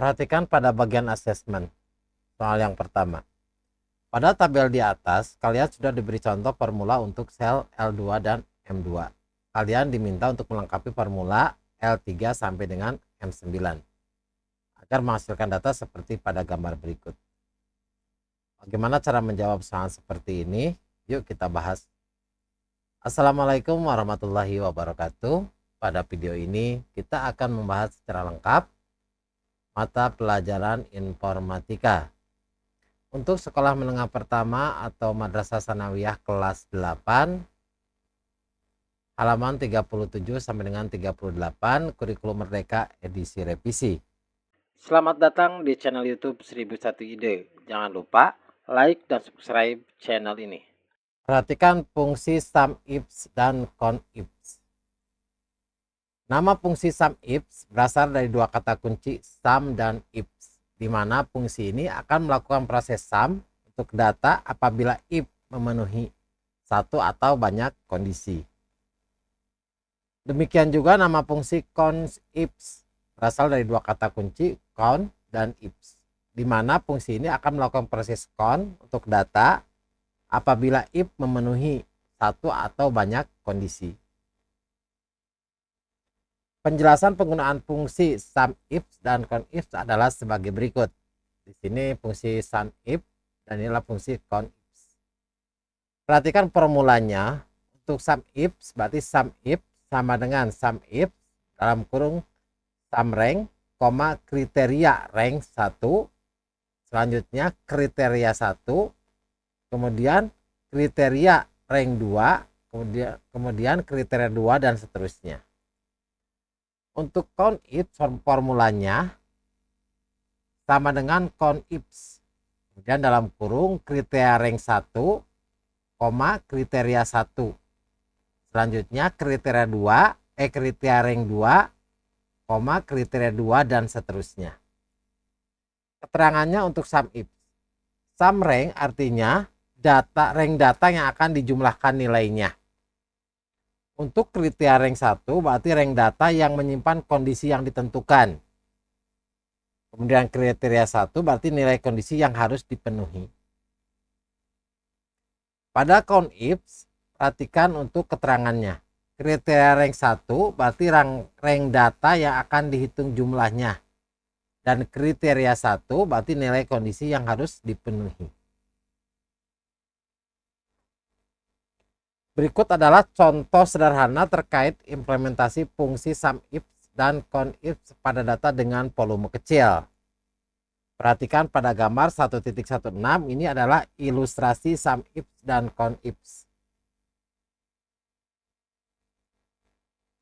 Perhatikan pada bagian asesmen. Soal yang pertama. Pada tabel di atas, kalian sudah diberi contoh formula untuk sel L2 dan M2. Kalian diminta untuk melengkapi formula L3 sampai dengan M9 agar menghasilkan data seperti pada gambar berikut. Bagaimana cara menjawab soal seperti ini? Yuk kita bahas. Assalamualaikum warahmatullahi wabarakatuh. Pada video ini kita akan membahas secara lengkap mata pelajaran informatika untuk sekolah menengah pertama atau Madrasah Sanawiyah kelas 8, halaman 37 sampai dengan 38, kurikulum merdeka edisi revisi. Selamat datang di channel YouTube 1001 Ide. Jangan lupa like dan subscribe channel ini. Perhatikan fungsi SUMIFS dan CONIFS. Nama fungsi SUMIFS berasal dari dua kata kunci SUM dan IFS, di mana fungsi ini akan melakukan proses SUM untuk data apabila if memenuhi satu atau banyak kondisi. Demikian juga nama fungsi CONIFS berasal dari dua kata kunci CON dan IFS, di mana fungsi ini akan melakukan proses CON untuk data apabila if memenuhi satu atau banyak kondisi. Penjelasan penggunaan fungsi SUMIFS dan CONIFS adalah sebagai berikut. Di sini fungsi SUMIFS dan inilah fungsi CONIFS. Perhatikan formulanya. Untuk SUMIFS berarti SUMIFS sama dengan SUMIFS dalam kurung SUMRank, kriteria rank 1, selanjutnya kriteria 1, kemudian kriteria rank 2, kemudian kriteria 2 dan seterusnya. Untuk CONIFS formulanya sama dengan CONIFS. Kemudian dalam kurung kriteria rank 1, kriteria 1. Selanjutnya kriteria 2, kriteria rank 2, kriteria 2 dan seterusnya. Keterangannya untuk SUMIFS. SUMRank artinya rank data yang akan dijumlahkan nilainya. Untuk kriteria rank 1 berarti rank data yang menyimpan kondisi yang ditentukan. Kemudian kriteria 1 berarti nilai kondisi yang harus dipenuhi. Pada CONIFS, perhatikan untuk keterangannya. Kriteria rank 1 berarti rank data yang akan dihitung jumlahnya. Dan kriteria 1 berarti nilai kondisi yang harus dipenuhi. Berikut adalah contoh sederhana terkait implementasi fungsi SUMIFS dan CONIFS pada data dengan volume kecil. Perhatikan pada gambar 1.16, ini adalah ilustrasi SUMIFS dan CONIFS.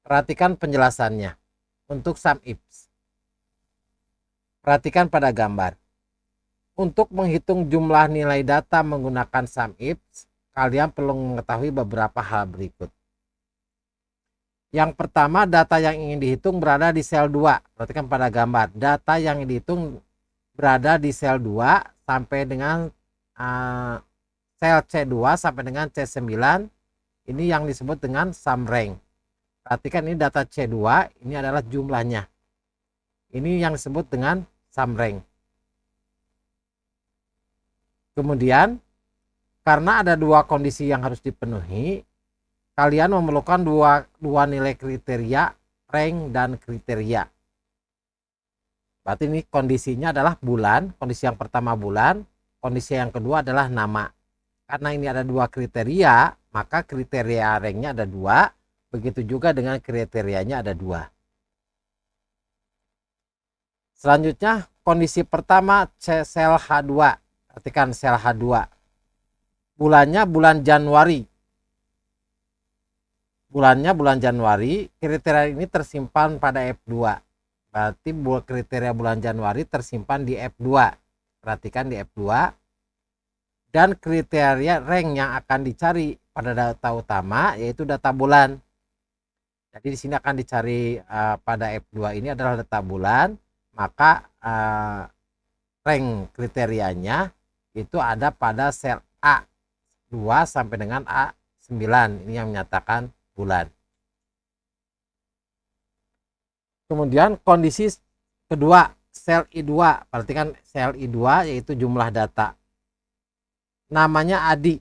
Perhatikan penjelasannya. Untuk SUMIFS, perhatikan pada gambar. Untuk menghitung jumlah nilai data menggunakan SUMIFS, kalian perlu mengetahui beberapa hal berikut. Yang pertama, data yang ingin dihitung berada di sel 2. Perhatikan pada gambar. Data yang dihitung berada di sel 2 sampai dengan sel C2 sampai dengan C9. Ini yang disebut dengan SUMRank. Perhatikan ini data C2, ini adalah jumlahnya. Ini yang disebut dengan SUMRank. Kemudian karena ada dua kondisi yang harus dipenuhi, kalian memerlukan dua nilai kriteria, rank dan kriteria. Berarti ini kondisinya adalah bulan, kondisi yang pertama bulan, kondisi yang kedua adalah nama. Karena ini ada dua kriteria, maka kriteria ranknya ada dua, begitu juga dengan kriterianya ada dua. Selanjutnya kondisi pertama sel H2, perhatikan sel H2. Bulannya bulan Januari. Bulannya bulan Januari, kriteria ini tersimpan pada F2. Berarti kriteria bulan Januari tersimpan di F2. Perhatikan di F2. Dan kriteria rank yang akan dicari pada data utama yaitu data bulan. Jadi di sini akan dicari pada F2 ini adalah data bulan, maka rank kriterianya itu ada pada sel A 2 sampai dengan A9. Ini yang menyatakan bulan. Kemudian kondisi kedua, sel I2, perhatikan sel I2 yaitu jumlah data. Namanya Adi.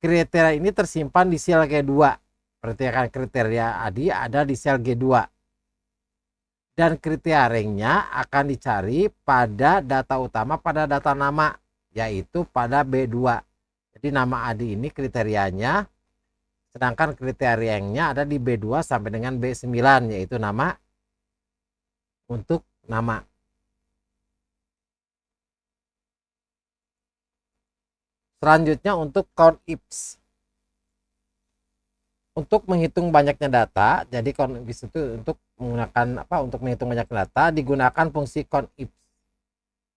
Kriteria ini tersimpan di sel G2. Perhatikan kriteria Adi ada di sel G2. Dan kriteria ringnya akan dicari pada data utama pada data nama, yaitu pada B2. Jadi nama Adi ini kriterianya, sedangkan kriterianya ada di B2 sampai dengan B9, yaitu nama untuk nama. Selanjutnya untuk count IPS. Untuk menghitung banyaknya data, jadi count IPS itu untuk menggunakan untuk menghitung banyaknya data digunakan fungsi count IPS.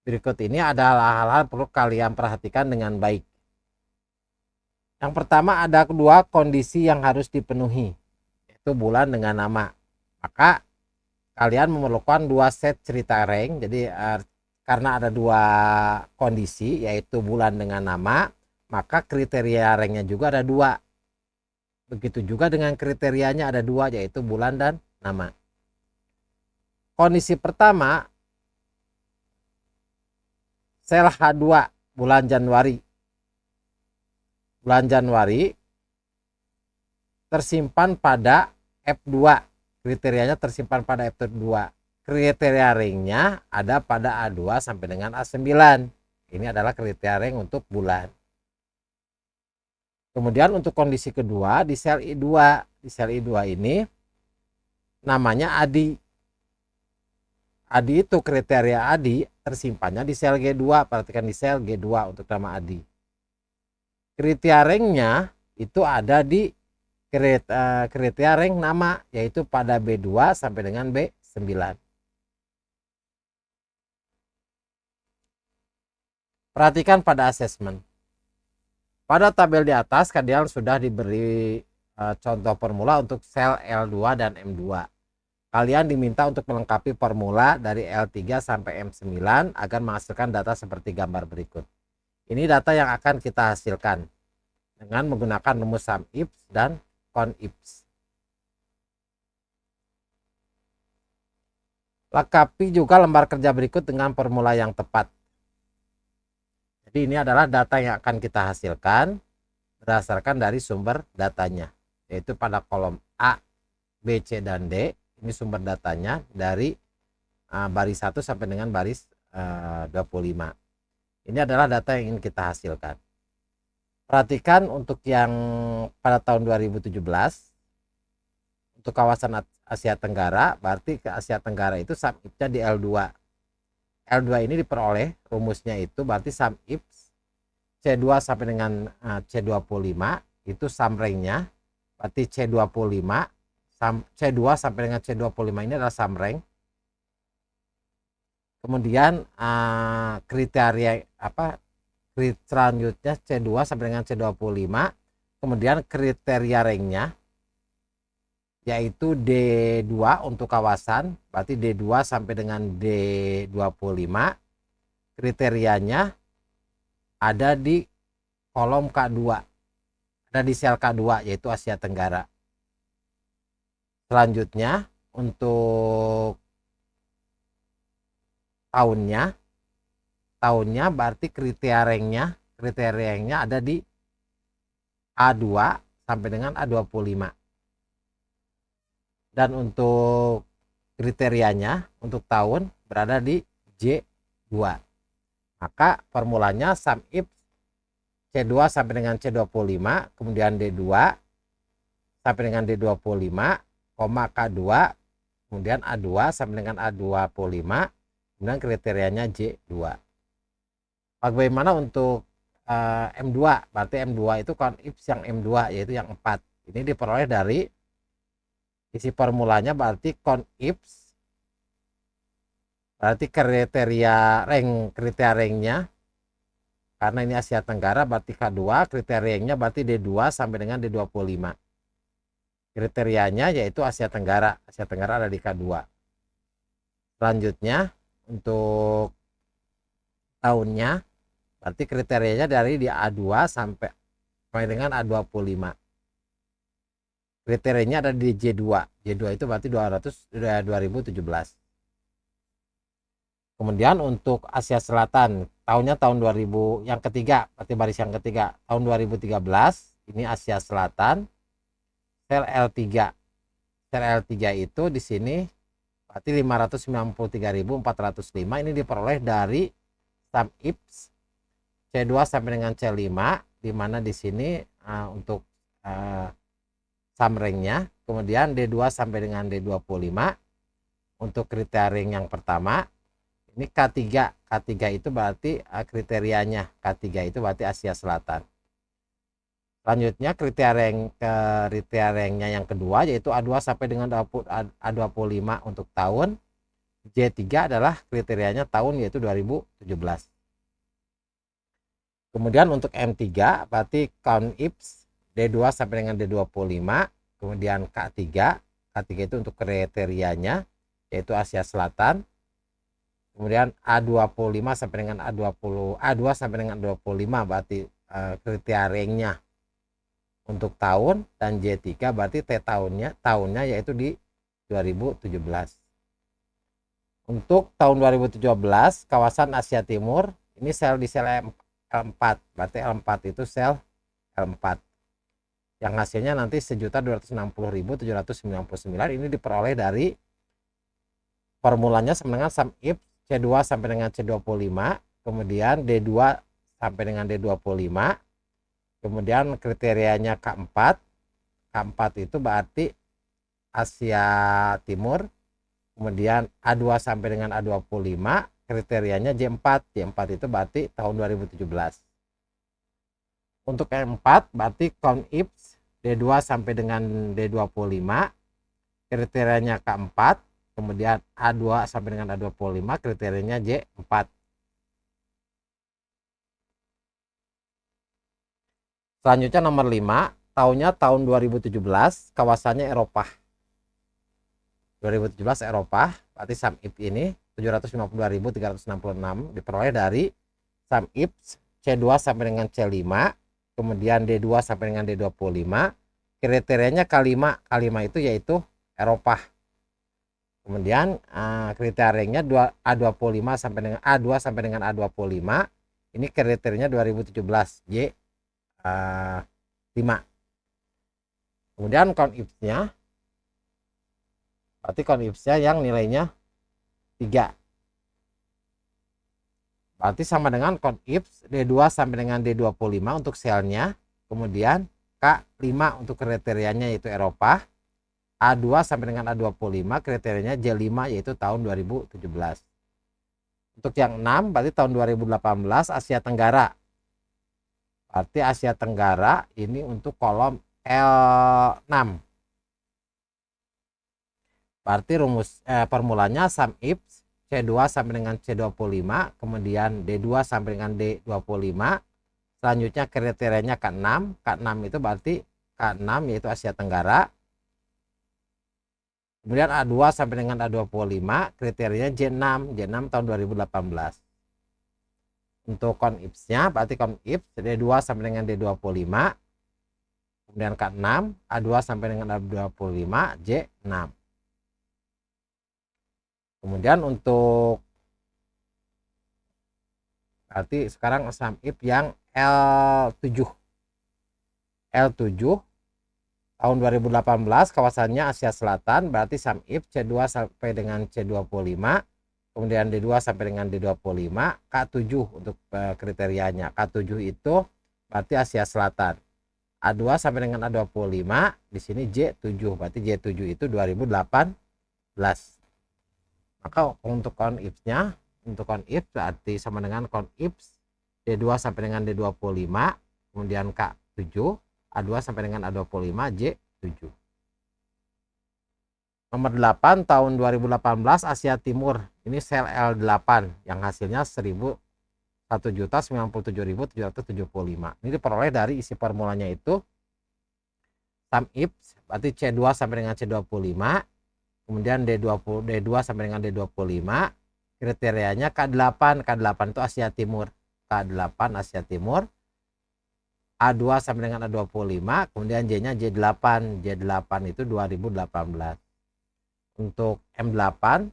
Berikut ini adalah hal-hal perlu kalian perhatikan dengan baik. Yang pertama ada kedua kondisi yang harus dipenuhi, yaitu bulan dengan nama. Maka kalian memerlukan dua set cerita rank. Jadi karena ada dua kondisi, yaitu bulan dengan nama, maka kriteria ranknya juga ada dua. Begitu juga dengan kriterianya ada dua, yaitu bulan dan nama. Kondisi pertama, sel H2 bulan Januari. Bulan Januari tersimpan pada F2. Kriterianya tersimpan pada F2. Kriteria ringnya ada pada A2 sampai dengan A9. Ini adalah kriteria ring untuk bulan. Kemudian untuk kondisi kedua di sel I2. Di sel I2 ini namanya Adi. Adi itu kriteria Adi tersimpannya di sel G2. Perhatikan di sel G2 untuk nama Adi. Kriteria ringnya itu ada di kriteria ring nama, yaitu pada B2 sampai dengan B9. Perhatikan pada asesmen. Pada tabel di atas kalian sudah diberi contoh formula untuk sel L2 dan M2. Kalian diminta untuk melengkapi formula dari L3 sampai M9 agar menghasilkan data seperti gambar berikut. Ini data yang akan kita hasilkan dengan menggunakan rumus SUMIPS dan CONIPS. Lengkapi juga lembar kerja berikut dengan formula yang tepat. Jadi ini adalah data yang akan kita hasilkan berdasarkan dari sumber datanya, yaitu pada kolom A, B, C, dan D. Ini sumber datanya dari baris 1 sampai dengan baris 25. Ini adalah data yang ingin kita hasilkan. Perhatikan untuk yang pada tahun 2017 untuk kawasan Asia Tenggara, berarti ke Asia Tenggara itu SUMIPS-nya di L2. L2 ini diperoleh rumusnya itu berarti SUMIPS C2 sampai dengan C25 itu sumrank-nya, berarti C25 C2 sampai dengan C25 ini adalah sumrank. Kemudian kriteria selanjutnya C2 sampai dengan C25, kemudian kriteria ranknya yaitu D2 untuk kawasan, berarti D2 sampai dengan D25. Kriterianya ada di kolom K2, ada di sel K2 yaitu Asia Tenggara. Selanjutnya untuk tahunnya berarti kriteria ranknya ada di A2 sampai dengan A25. Dan untuk kriterianya untuk tahun berada di J2. Maka formulanya SUMIPS C2 sampai dengan C25, kemudian D2 sampai dengan D25, K2, kemudian A2 sampai dengan A25, kemudian kriterianya J2. Bagaimana untuk M2? Berarti M2 itu CONIPS yang M2, yaitu yang 4. Ini diperoleh dari isi formulanya, berarti CONIPS berarti kriteria ranknya karena ini Asia Tenggara berarti K2, kriterianya berarti D2 sampai dengan D25. Kriterianya yaitu Asia Tenggara ada di K2. Selanjutnya untuk tahunnya berarti kriterianya dari di A2 sampai dengan A25. kriterianya ada di J2. J2 itu berarti 2017. Kemudian untuk Asia Selatan, tahunnya tahun 2000 yang ketiga, berarti baris yang ketiga, tahun 2013, ini Asia Selatan, sel L3. Sel L3 itu di sini berarti 593.405, ini diperoleh dari sum IPS C2 sampai dengan C5, di mana di sini untuk sum ranknya, kemudian D2 sampai dengan D25 untuk kriteria rank yang pertama. Ini K3. K3 itu berarti kriterianya. K3 itu berarti Asia Selatan. Selanjutnya kriteria ranknya yang kedua yaitu A2 sampai dengan A25 untuk tahun. J3 adalah kriterianya tahun yaitu 2017. Kemudian untuk M3 berarti count IPS D2 sampai dengan D25. Kemudian K3. K3 itu untuk kriterianya yaitu Asia Selatan. Kemudian A25 sampai dengan A2 sampai dengan 25 berarti kriteria ranknya untuk tahun, dan J3 berarti T tahunnya yaitu di 2017. Untuk tahun 2017 kawasan Asia Timur ini sel di sel L4, berarti L4 itu sel L4 yang hasilnya nanti 1.260.799. Ini diperoleh dari formulanya sama dengan sum IPS C2 sampai dengan C25, kemudian D2 sampai dengan D25, kemudian kriterianya K4. K4 itu berarti Asia Timur, kemudian A2 sampai dengan A25, kriterianya J4. J4 itu berarti tahun 2017. Untuk M4 berarti count IPS D2 sampai dengan D25, kriterianya K4, kemudian A2 sampai dengan A25, kriterianya J4. Selanjutnya nomor 5, tahunnya tahun 2017, kawasannya Eropa. 2017 Eropa, berarti sum IPS ini 752.366 diperoleh dari sum IPS C2 sampai dengan C5, kemudian D2 sampai dengan D25, kriterianya K5. K5 itu yaitu Eropa. Kemudian kriterianya A25 sampai dengan A2 sampai dengan A25. Ini kriterianya 2017 J5. Kemudian count IPS-nya berarti count IPS-nya yang nilainya 3. Berarti sama dengan count IPS D2 sampai dengan D25 untuk selnya. Kemudian K5 untuk kriterianya yaitu Eropa. A2 sampai dengan A25 kriterianya J5 yaitu tahun 2017. Untuk yang 6 berarti tahun 2018 Asia Tenggara. Berarti Asia Tenggara ini untuk kolom L6. Berarti formulanya sum IPS C2 sampai dengan C25, kemudian D2 sampai dengan D25. Selanjutnya kriterianya K6. K6 itu berarti K6 yaitu Asia Tenggara. Kemudian A2 sampai dengan A25, kriterianya J6. J6 tahun 2018. Untuk count IPS-nya berarti count IPS D2 sampai dengan D25, kemudian K6, A2 sampai dengan A25, J6. Kemudian untuk berarti sekarang sum IPS yang L7. L7 tahun 2018 kawasannya Asia Selatan, berarti sum IPS C2 sampai dengan C25, kemudian D2 sampai dengan D25, K7 untuk kriterianya. K7 itu berarti Asia Selatan. A2 sampai dengan A25, di sini J7, berarti J7 itu 2018. Maka untuk count IPS-nya, untuk count IPS berarti sama dengan count IPS D2 sampai dengan D25, kemudian K7, A2 sampai dengan A25, J7. Nomor 8 tahun 2018 Asia Timur. Ini sel L8 yang hasilnya 1.097.775. Ini diperoleh dari isi formulanya itu sum IPS berarti C2 sampai dengan C25, kemudian D2 sampai dengan D25, kriterianya K8. K8 itu Asia Timur. K8 Asia Timur. A2 sampai dengan A25, kemudian J-nya J8. J8 itu 2018. Untuk M8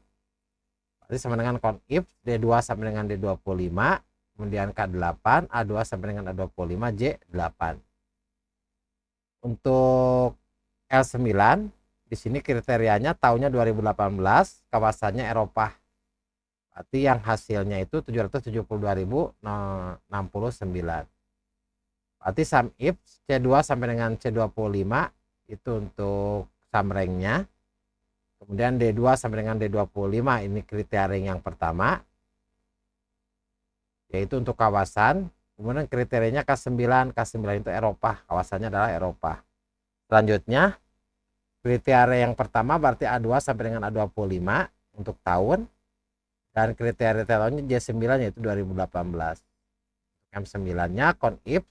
berarti sama dengan conif D2 sampai dengan D25, kemudian K8, A2 sampai dengan A25, J8. Untuk L9 di sini kriterianya tahunnya 2018, kawasannya Eropa. Berarti yang hasilnya itu 772.069. Berarti sum if C2 sampai dengan C25 itu untuk sum ranknya. Kemudian D2 sampai dengan D25 ini kriteria yang pertama, yaitu untuk kawasan. Kemudian kriterianya K9. K9 itu Eropa, kawasannya adalah Eropa. Selanjutnya kriteria yang pertama berarti A2 sampai dengan A25 untuk tahun, dan kriteria tahunnya J9 yaitu 2018. M9 nya conif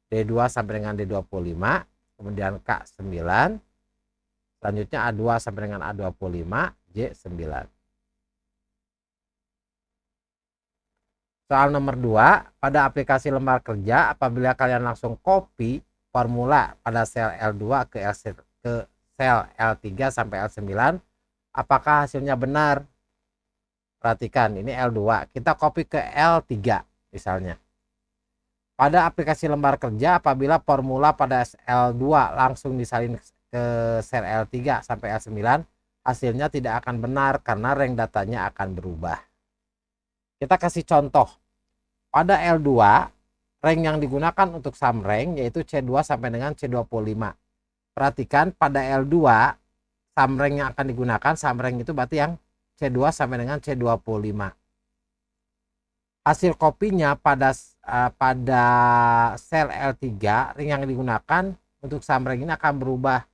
D2 sampai dengan D25, kemudian K9, selanjutnya A2 sampai dengan A25, J9. Soal nomor 2, pada aplikasi lembar kerja, apabila kalian langsung copy formula pada sel L2 ke sel L3 sampai L9, apakah hasilnya benar? Perhatikan, ini L2, kita copy ke L3 misalnya. Pada aplikasi lembar kerja, apabila formula pada L2 langsung disalin ke sel L3 sampai L9, hasilnya tidak akan benar karena rank datanya akan berubah. Kita kasih contoh. Pada L2, rank yang digunakan untuk sum rank yaitu C2 sampai dengan C25. Perhatikan, pada L2 sum rank yang akan digunakan, sum rank itu berarti yang C2 sampai dengan C25. Hasil kopinya pada sel L3, ring yang digunakan untuk sum rank ini akan berubah.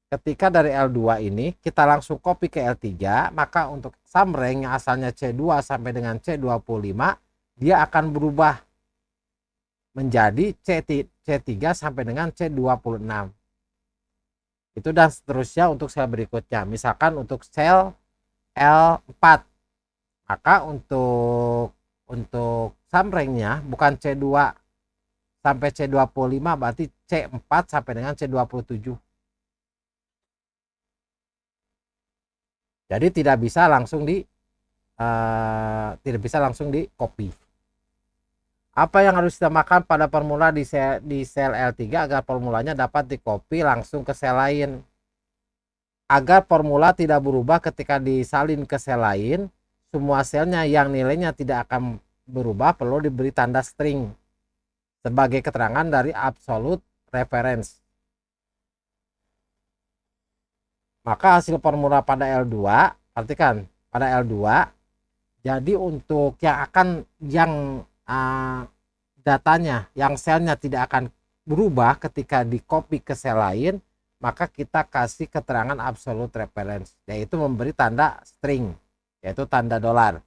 Ketika dari L2 ini kita langsung copy ke L3, maka untuk sum rank yang asalnya C2 sampai dengan C25, dia akan berubah menjadi C3 sampai dengan C26. Itu dan seterusnya untuk sel berikutnya. Misalkan untuk sel L4, maka untuk sum ranknya bukan C2 sampai C25, berarti C4 sampai dengan C27. Jadi tidak bisa langsung di copy. Apa yang harus ditambahkan pada formula di sel L3 agar formulanya dapat di copy langsung ke sel lain? Agar formula tidak berubah ketika disalin ke sel lain, semua selnya yang nilainya tidak akan berubah perlu diberi tanda string sebagai keterangan dari absolute reference. Maka hasil formula pada L2, perhatikan pada L2, jadi untuk yang datanya, yang selnya tidak akan berubah ketika di copy ke sel lain, maka kita kasih keterangan absolute reference, yaitu memberi tanda string, yaitu tanda $.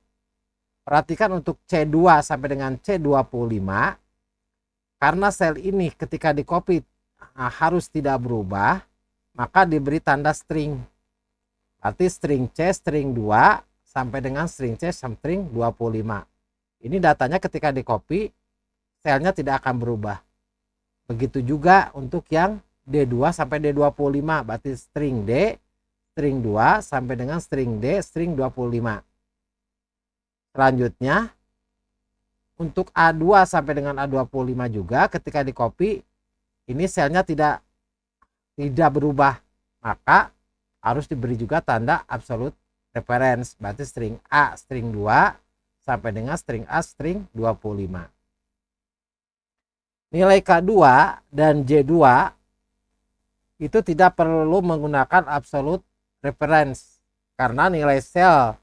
Perhatikan untuk C2 sampai dengan C25, karena sel ini ketika di copy harus tidak berubah, maka diberi tanda string. Arti string C, string 2 sampai dengan string C, string 25. Ini datanya ketika di copy, selnya tidak akan berubah. Begitu juga untuk yang D2 sampai D25, berarti string D, string 2 sampai dengan string D, string 25. Selanjutnya, untuk A2 sampai dengan A25 juga ketika di copy, ini selnya tidak berubah, maka harus diberi juga tanda absolute reference, berarti string A, string 2 sampai dengan string A, string 25. Nilai K2 dan J2 itu tidak perlu menggunakan absolute reference karena nilai sel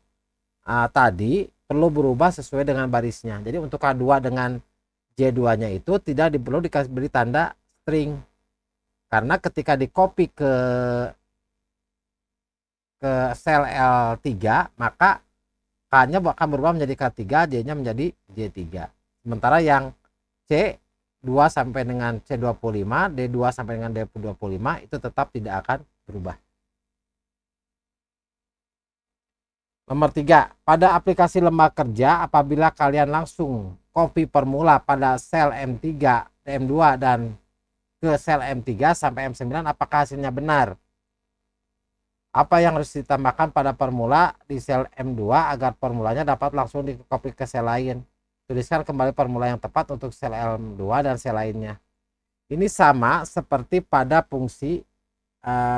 tadi perlu berubah sesuai dengan barisnya. Jadi untuk K2 dengan J2 nya itu tidak perlu diberi tanda string, karena ketika di copy ke sel L3, maka K-nya akan berubah menjadi K3, J-nya menjadi J3. Sementara yang C2 sampai dengan C25, D2 sampai dengan D25 itu tetap tidak akan berubah. Nomor 3, pada aplikasi lembar kerja, apabila kalian langsung copy formula pada sel M3 M2 dan ke sel M3 sampai M9, apakah hasilnya benar? Apa yang harus ditambahkan pada formula di sel M2 agar formulanya dapat langsung dikopi ke sel lain? Tuliskan kembali formula yang tepat untuk sel M2 dan sel lainnya. Ini sama seperti pada fungsi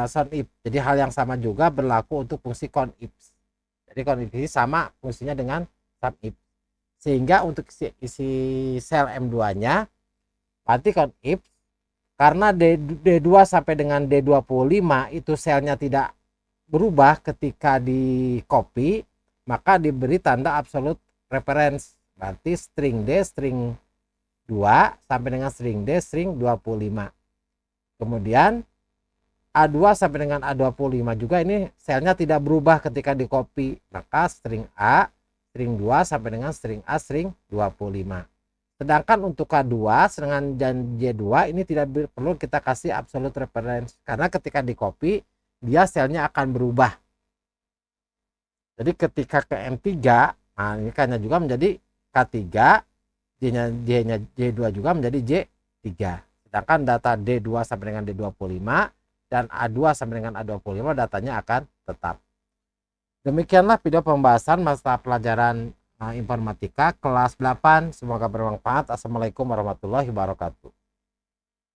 SONIF. Jadi hal yang sama juga berlaku untuk fungsi CONIF. Jadi CONIF ini sama fungsinya dengan SUMIF. Sehingga untuk isi sel M2-nya berarti CONIF, karena D2 sampai dengan D25 itu selnya tidak berubah ketika di copy, maka diberi tanda absolute reference. Berarti string D, string 2 sampai dengan string D, string 25. Kemudian A2 sampai dengan A25 juga ini selnya tidak berubah ketika di copy, maka string A, string 2 sampai dengan string A, string 25. Sedangkan untuk K2 dengan dan J2 ini tidak perlu kita kasih absolute reference, karena ketika di copy dia selnya akan berubah. Jadi ketika ke M3, nah ini K-nya juga menjadi K3, J-nya J2 juga menjadi J3. Sedangkan data D2 sampai dengan D25 dan A2 sampai dengan A25 datanya akan tetap. Demikianlah video pembahasan mata pelajaran informatika kelas 8. Semoga bermanfaat. Assalamualaikum warahmatullahi wabarakatuh.